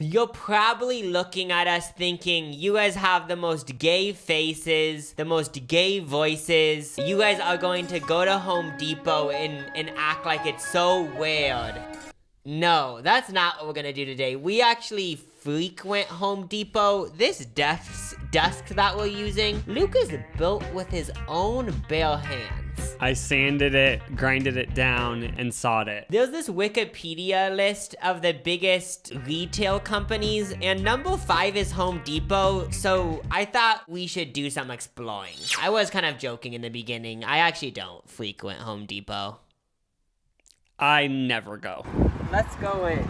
You're probably looking at us thinking you guys have the most gay faces, the most gay voices. You guys are going to go to Home Depot and act like it's so weird. No, that's not what we're gonna do today. We actually frequent Home Depot. This desk that we're using, Lucas built with his own bare hands. I sanded it, grinded it down, and sawed it. There's this Wikipedia list of the biggest retail companies, and number 5 is Home Depot, so I thought we should do some exploring. I was kind of joking in the beginning. I actually don't frequent Home Depot. I never go. Let's go in.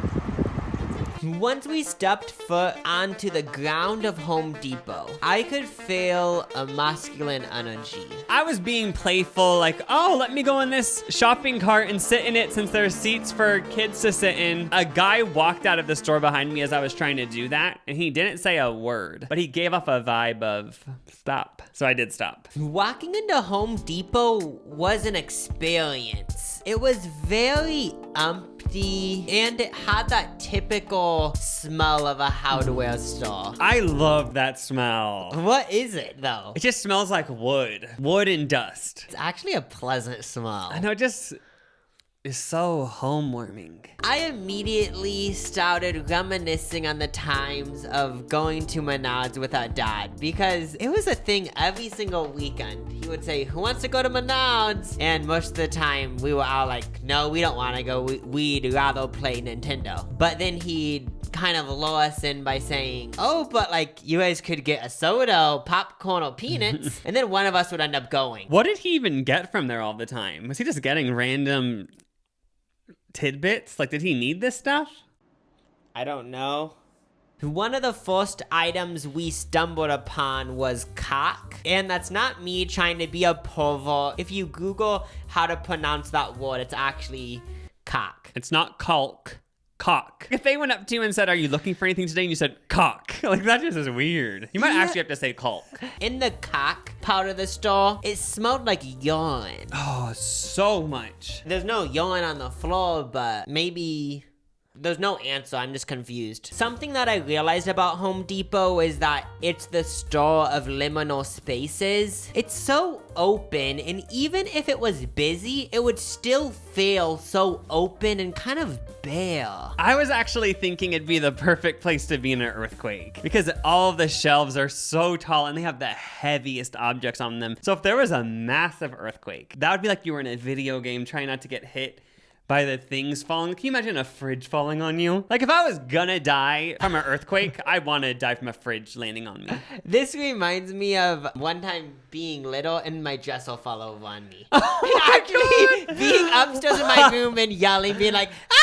Once we stepped foot onto the ground of Home Depot, I could feel a masculine energy. I was being playful, like, oh, let me go in this shopping cart and sit in it since there's seats for kids to sit in. A guy walked out of the store behind me as I was trying to do that, and he didn't say a word, but he gave off a vibe of stop. So I did stop. Walking into Home Depot was an experience. It was very empty, and it had that typical smell of a hardware store. I love that smell. What is it, though? It just smells like wood and dust. It's actually a pleasant smell. I know, it just is so home-warming. I immediately started reminiscing on the times of going to Menards with our dad, because it was a thing every single weekend. He would say, who wants to go to Menards? And most of the time we were all like, no, we don't want to go. We'd rather play Nintendo. But then he'd kind of lure us in by saying, oh, but like you guys could get a soda, popcorn, or peanuts. And then one of us would end up going. What did he even get from there all the time? Was he just getting random tidbits? Like, did he need this stuff? I don't know. One of the first items we stumbled upon was cock. And that's not me trying to be a pervert. If you Google how to pronounce that word, it's actually cock. It's not caulk. Cock. If they went up to you and said, are you looking for anything today? And you said, cock. Like, that just is weird. You might actually have to say caulk. In the cock part of the store, it smelled like urine. Oh, so much. There's no urine on the floor, but maybe... There's no answer, I'm just confused. Something that I realized about Home Depot is that it's the store of liminal spaces. It's so open, and even if it was busy, it would still feel so open and kind of bare. I was actually thinking it'd be the perfect place to be in an earthquake, because all of the shelves are so tall and they have the heaviest objects on them. So if there was a massive earthquake, that would be like you were in a video game trying not to get hit by the things falling. Can you imagine a fridge falling on you? Like, if I was gonna die from an earthquake, I want to die from a fridge landing on me. This reminds me of one time being little and my dresser fell over on me. Oh Actually, being upstairs in my room and yelling, being like, ah!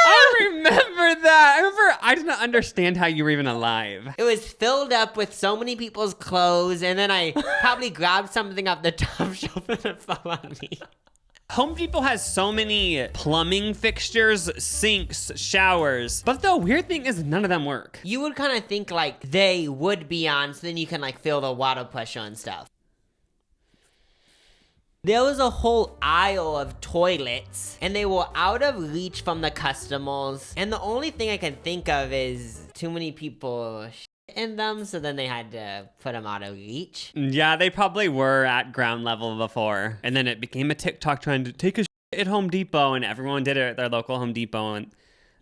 I remember that. I did not understand how you were even alive. It was filled up with so many people's clothes, and then I probably grabbed something off the top shelf and it fell on me. Home Depot has so many plumbing fixtures, sinks, showers, but the weird thing is none of them work. You would kind of think like they would be on, so then you can like feel the water pressure and stuff. There was a whole aisle of toilets, and they were out of reach from the customers, and the only thing I can think of is too many people in them, so then they had to put them out of reach. Yeah, they probably were at ground level before, and then it became a TikTok trying to take a at Home Depot, and everyone did it at their local Home Depot, and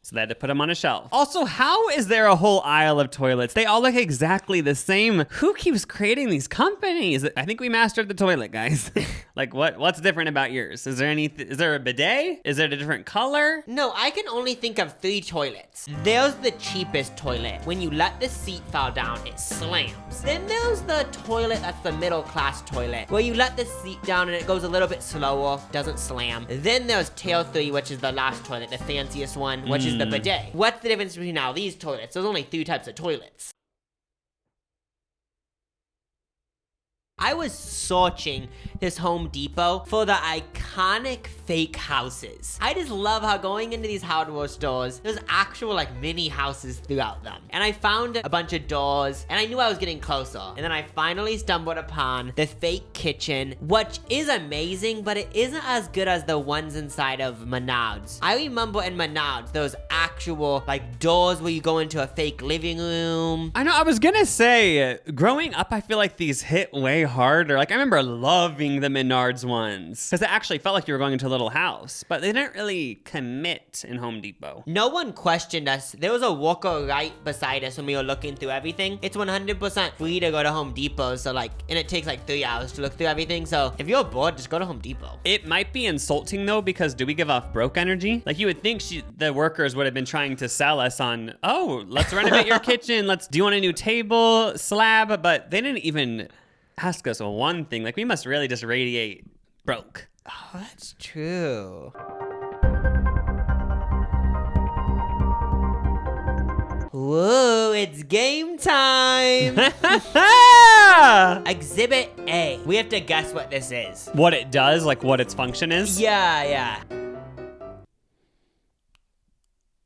so they had to put them on a shelf. Also, how is there a whole aisle of toilets? They all look exactly the same. Who keeps creating these companies? I think we mastered the toilet, guys. Like, what's different about yours? Is there a bidet? Is it a different color? No, I can only think of 3 toilets. There's the cheapest toilet. When you let the seat fall down, it slams. Then there's the toilet that's the middle class toilet, where you let the seat down and it goes a little bit slower, doesn't slam. Then there's tier 3, which is the last toilet, the fanciest one, which is the bidet. What's the difference between all these toilets? There's only 3 types of toilets. I was searching this Home Depot for the iconic fake houses. I just love how going into these hardware stores, there's actual like mini houses throughout them. And I found a bunch of doors and I knew I was getting closer. And then I finally stumbled upon the fake kitchen, which is amazing, but it isn't as good as the ones inside of Menards. I remember in Menards, those actual like doors where you go into a fake living room. I know, I was gonna say, growing up, I feel like these hit way harder. Like, I remember loving the Menards ones, because it actually felt like you were going into a little house, but they didn't really commit in Home Depot. No one questioned us. There was a worker right beside us when we were looking through everything. It's 100% free to go to Home Depot, so like, and it takes like 3 hours to look through everything, so if you're bored, just go to Home Depot. It might be insulting though, because do we give off broke energy? Like, you would think the workers would have been trying to sell us on, oh, let's renovate your kitchen, do you want a new table, slab, but they didn't even ask us one thing. Like, we must really just radiate broke. Oh, that's true. Whoa, it's game time! Exhibit A. We have to guess what this is. What it does, like what its function is? Yeah.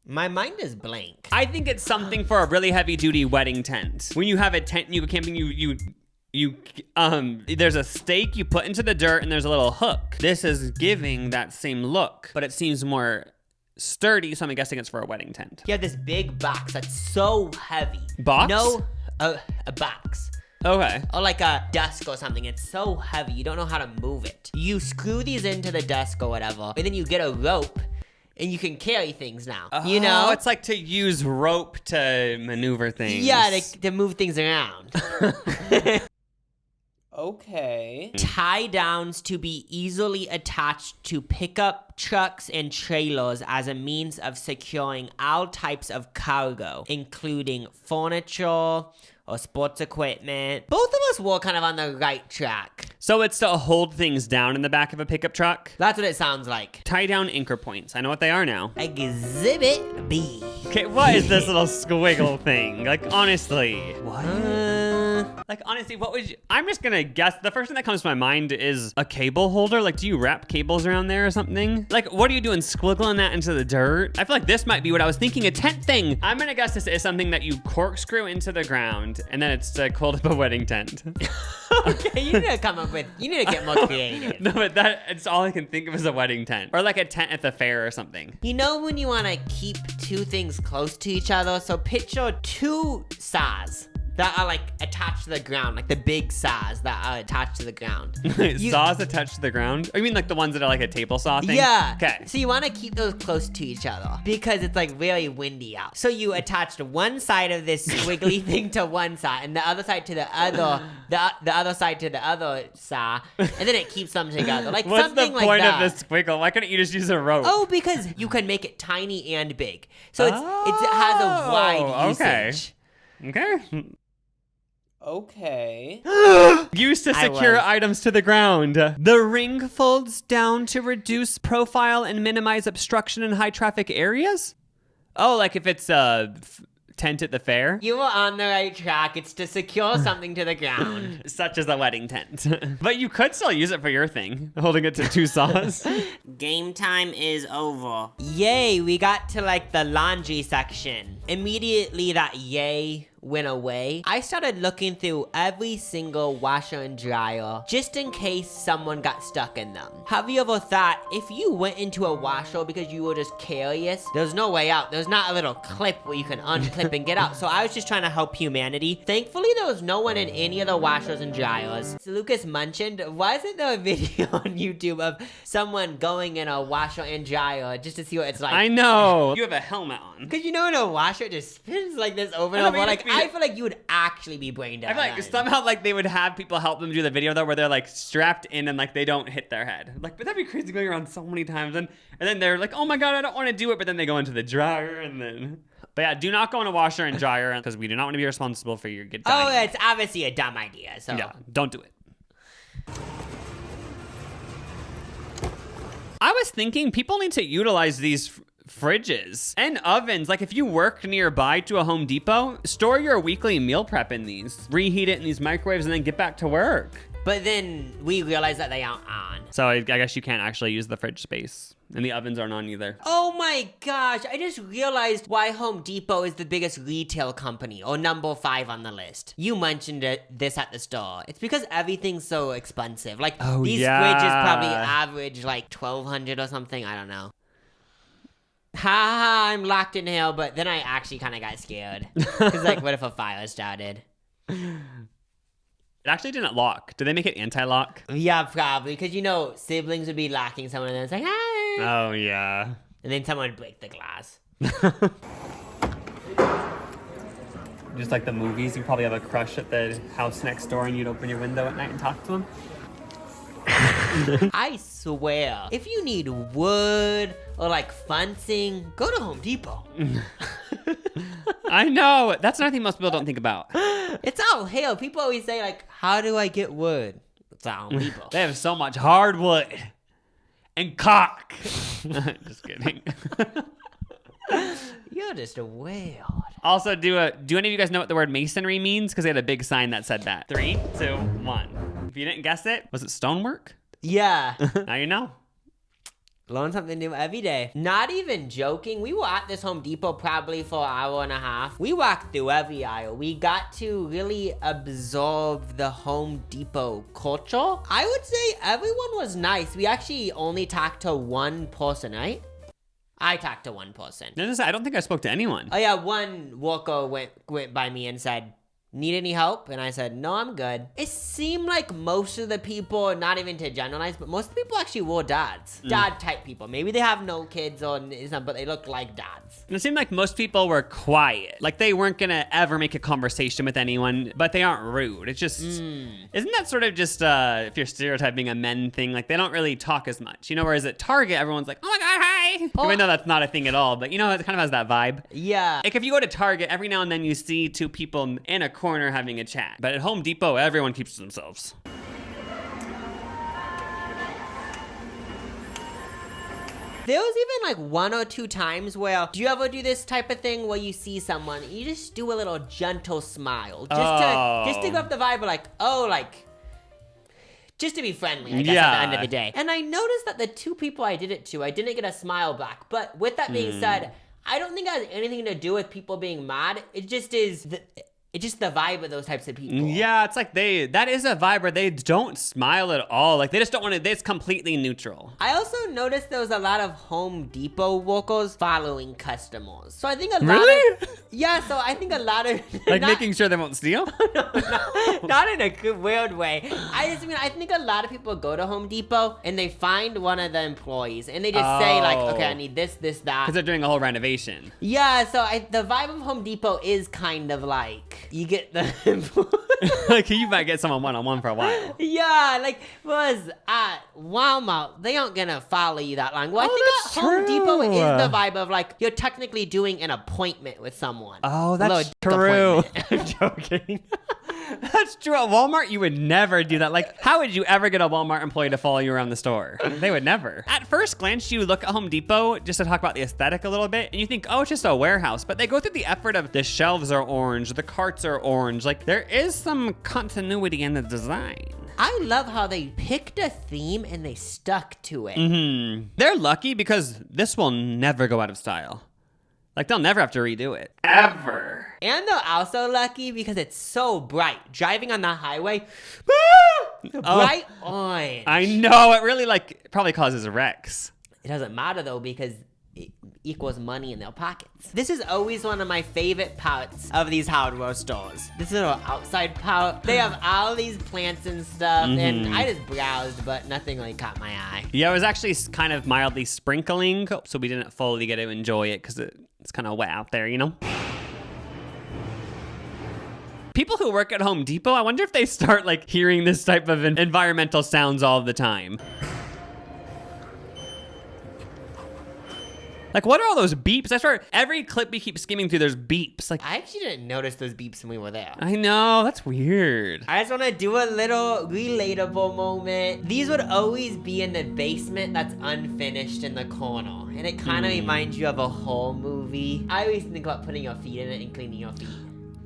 My mind is blank. I think it's something for a really heavy duty wedding tent. When you have a tent and you go camping, there's a stake you put into the dirt and there's a little hook. This is giving that same look, but it seems more sturdy, so I'm guessing it's for a wedding tent. You have this big box that's so heavy. Box? No, a box. Okay. Or like a desk or something. It's so heavy, you don't know how to move it. You screw these into the desk or whatever, and then you get a rope, and you can carry things now. You know? Oh, it's like to use rope to maneuver things. Yeah, to move things around. Okay. Tie downs to be easily attached to pickup trucks and trailers as a means of securing all types of cargo, including furniture or sports equipment. Both of us were kind of on the right track. So it's to hold things down in the back of a pickup truck? That's what it sounds like. Tie down anchor points. I know what they are now. Exhibit B. Okay, what is this little squiggle thing? Like, honestly. What? Like, honestly, what would you... I'm just gonna guess. The first thing that comes to my mind is a cable holder. Like, do you wrap cables around there or something? Like, what are you doing, squiggling that into the dirt? I feel like this might be what I was thinking, a tent thing. I'm gonna guess this is something that you corkscrew into the ground, and then it's to hold up a wedding tent. Okay, you need to get more creative. No, but it's all I can think of is a wedding tent. Or like a tent at the fair or something. You know when you want to keep two things close to each other? So picture two saws that are like attached to the ground, like the big saws that are attached to the ground. Saws attached to the ground? Oh, you mean like the ones that are like a table saw thing? Yeah. Okay. So you want to keep those close to each other because it's like really windy out. So you attached one side of this squiggly thing to one side and the other side to the other, the other side to the other saw, and then it keeps them together. Like What's something the like point that. of this squiggle? Why couldn't you just use a rope? Oh, because you can make it tiny and big. So it has a wide usage. Okay. Okay. Used to secure items to the ground. The ring folds down to reduce profile and minimize obstruction in high traffic areas? Oh, like if it's a tent at the fair? You were on the right track. It's to secure something to the ground. Such as a wedding tent. But you could still use it for your thing, holding it to two saws. Game time is over. Yay, we got to like the laundry section. Immediately that yay went away. I started looking through every single washer and dryer just in case someone got stuck in them. Have you ever thought if you went into a washer because you were just curious, there's no way out. There's not a little clip where you can unclip and get out. So I was just trying to help humanity. Thankfully, there was no one in any of the washers and dryers. So Lucas mentioned, wasn't there a video on YouTube of someone going in a washer and dryer just to see what it's like? I know. You have a helmet on. Because you know in a washer it just spins like this over and over. Like I feel like you would actually be brain dead. I feel like somehow like they would have people help them do the video though where they're like strapped in and like they don't hit their head. Like, but that'd be crazy going around so many times and then they're like, oh my god, I don't want to do it, but then they go into the dryer and then... But yeah, do not go in a washer and dryer because we do not want to be responsible for your good dining. Oh, it's obviously a dumb idea, so... Yeah, don't do it. I was thinking people need to utilize these fridges and ovens. Like if you work nearby to a Home Depot, store your weekly meal prep in these. Reheat it in these microwaves and then get back to work. But then we realized that they aren't on. So I guess you can't actually use the fridge space. And the ovens aren't on either. Oh my gosh, I just realized why Home Depot is the biggest retail company, or number 5 on the list. You mentioned this at the store. It's because everything's so expensive. Like, these fridges probably average like $1,200 or something, I don't know. I'm locked in here, but then I actually kind of got scared. Because like, what if a fire started? It actually didn't lock. Did they make it anti-lock? Yeah, probably. Because, you know, siblings would be locking someone and then it's like, hi. Oh, yeah. And then someone would break the glass. Just like the movies, you probably have a crush at the house next door and you'd open your window at night and talk to them. I swear, if you need wood or like fencing, go to Home Depot. I know. That's another thing most people don't think about. It's all hell. People always say like, how do I get wood? It's at Home Depot. They have so much hardwood and cock. Just kidding. You're just a weird. Also, do any of you guys know what the word masonry means? Because they had a big sign that said that. 3, 2, 1. If you didn't guess it, was it stonework? Yeah. Now you know. Learn something new every day. Not even joking. We were at this Home Depot probably for an hour and a half. We walked through every aisle. We got to really absorb the Home Depot culture. I would say everyone was nice. We actually only talked to one person, right? I talked to one person. I don't think I spoke to anyone. Oh yeah, one worker went by me and said, need any help? And I said, no, I'm good. It seemed like most of the people, not even to generalize, but most people actually were dads. Dad type people. Maybe they have no kids or something, but they look like dads. And it seemed like most people were quiet. Like they weren't going to ever make a conversation with anyone, but they aren't rude. It's just, isn't that sort of just, if you're stereotyping a men thing, like they don't really talk as much, you know, whereas at Target, everyone's like, oh my God, hi. Even though that's not a thing at all, but you know, it kind of has that vibe. Yeah. Like if you go to Target, every now and then you see 2 people in a corner having a chat. But at Home Depot, everyone keeps to themselves. There was even like 1 or 2 times where, do you ever do this type of thing where you see someone, you just do a little gentle smile, just to give up the vibe of like, oh, like, just to be friendly, I guess, at the end of the day. And I noticed that the 2 people I did it to, I didn't get a smile back. But with that being said, I don't think it has anything to do with people being mad. It just is it's just the vibe of those types of people. Yeah, it's like that is a vibe where they don't smile at all. Like they just don't want to, it's completely neutral. I also noticed there was a lot of Home Depot workers following customers. So I think a lot Really? Yeah, so I think a lot of... Like making sure they won't steal? Not in a good, weird way. I think a lot of people go to Home Depot and they find one of the employees and they just say like, okay, I need this, that. Because they're doing a whole renovation. Yeah, so the vibe of Home Depot is kind of like, you get the... Like you might get someone one-on-one for a while. Yeah, like, was at Walmart, they aren't gonna follow you that long. Well, I think at Home Depot is the vibe of like, you're technically doing an appointment with someone. Oh, that's true. I'm joking. That's true. At Walmart, you would never do that. Like, how would you ever get a Walmart employee to follow you around the store? They would never. At first glance, you look at Home Depot just to talk about the aesthetic a little bit, and you think, oh, it's just a warehouse. But they go through the effort of the shelves are orange, the carts are orange. Like, there is some continuity in the design. I love how they picked a theme and they stuck to it. They're lucky because this will never go out of style. Like, they'll never have to redo it. Ever. And they're also lucky because it's so bright. Driving on the highway, bright orange. I know, it really, like, probably causes wrecks. It doesn't matter, though, because it equals money in their pockets. This is always one of my favorite parts of these hardware stores. This little outside part. They have all these plants and stuff, and I just browsed, but nothing like caught my eye. Yeah, it was actually kind of mildly sprinkling, so we didn't fully get to enjoy it because it's kind of wet out there, you know? People who work at Home Depot, I wonder if they start like hearing this type of environmental sounds all the time. Like, what are all those beeps? I swear, every clip we keep skimming through, there's beeps. Like, I actually didn't notice those beeps when we were there. I know, that's weird. I just want to do a little relatable moment. These would always be in the basement that's unfinished in the corner. And it kind of reminds you of a whole movie. I always think about putting your feet in it and cleaning your feet.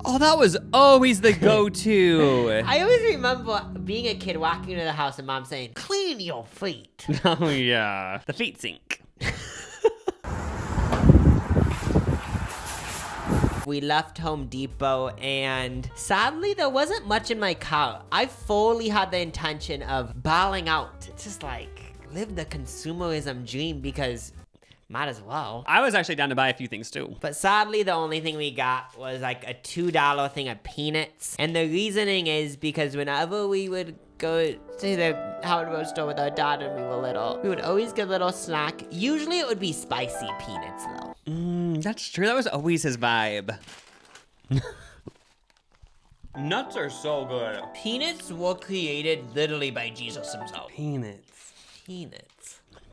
Oh, that was always the go-to. I always remember being a kid walking into the house and mom saying, clean your feet. Oh, yeah. The feet sink. We left Home Depot and sadly there wasn't much in my car. I fully had the intention of bowing out to just like live the consumerism dream because might as well. I was actually down to buy a few things too. But sadly, the only thing we got was like a $2 thing of peanuts. And the reasoning is because whenever we would go to the hardware store with our dad when we were little, we would always get a little snack. Usually it would be spicy peanuts though. That's true. That was always his vibe. Nuts are so good. Peanuts were created literally by Jesus himself. Peanuts. Peanuts.